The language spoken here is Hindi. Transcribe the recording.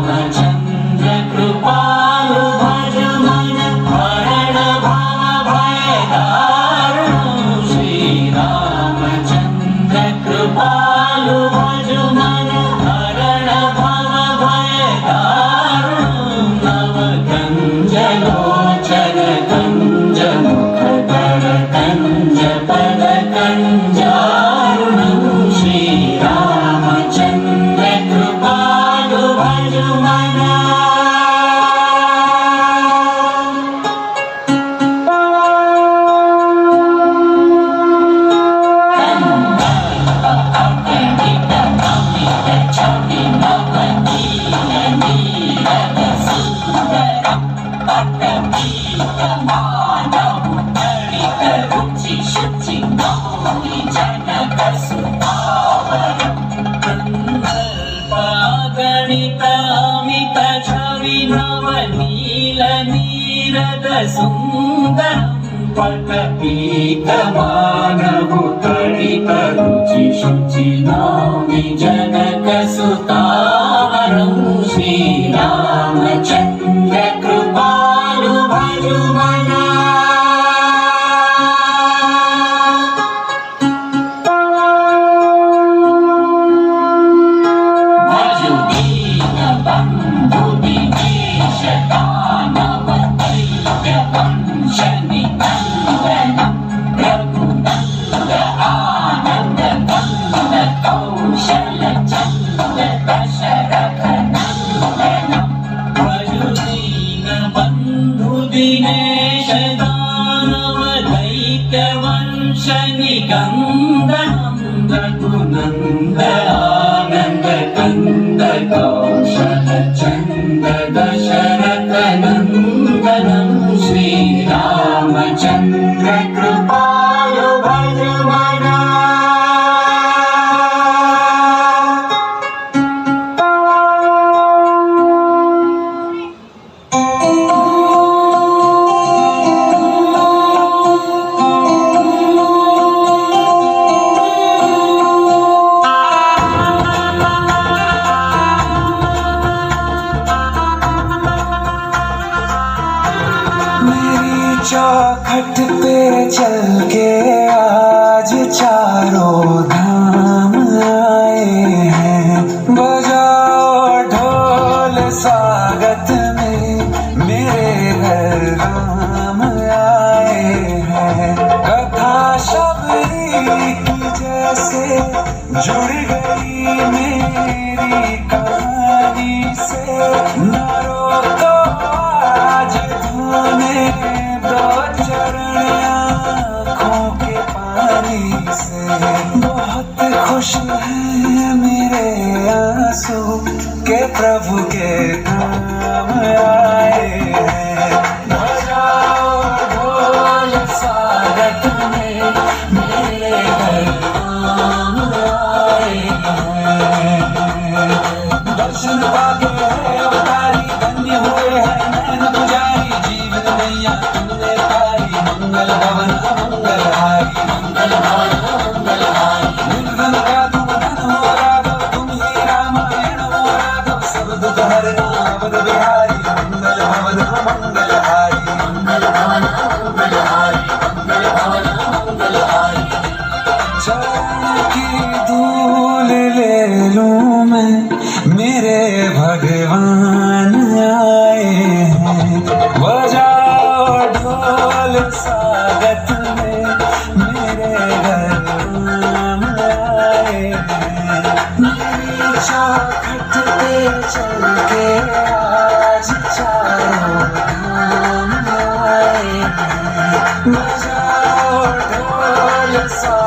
रामचंद्र कृपालु भज मन हरण भव भय दारुणं श्री रामचंद्र कृपालु भज मन हरण भव भय दारुणं नव कंज लोचन कंज मुखकर कंज पद कंजारुणं श्री रामचंद्र कृपालु भज मन गणितामित छवि नवनील नीरद सुंदरं पटपीतमानभु तडित रुचि शुचि नौमि जनक सुतावरं श्री रामचंद्र कृपालु भज मन दिनेश दानव दैत्य वंश निकंदनं रघुनंद आनंद कंद कौशल चंद दशरथ नंदनं श्री रामचंद्र कृपालु भज मन चौखट पे चल के आज चारों धाम आए हैं। बजाओ ढोल स्वागत में मेरे घर राम आए हैं। कथा शबरी की जैसे जुड़ गई मेरी कहानी से। न रोको आज धोने दो चरण आँखों के पानी से। बहुत खुश हैं मेरे आंसू के प्रभु के काम आए हैं। बजाओ ढोल स्वागत में मेरे घर राम आए हैं। दर्शन पाके अवतारी धन्य हुए हैं नैन पुजारी जीवन नैया तुमने तारी। मंगल भवन मंगलहारी निर्धन का तुम धन हो राघव तुम ही रामायण हो राघव। सब दुख हरना अवध बिहारी मंगल भवन मंगलहारी चरण की धूल ले लूं मैं मेरे भगवान आए हैं। बजाओ ढोल स्वागत में मेरे घर राम आए हैं। मेरी चौखट पे चल के आज चारों धाम आए हैं। बजाओ ढोल स्वागत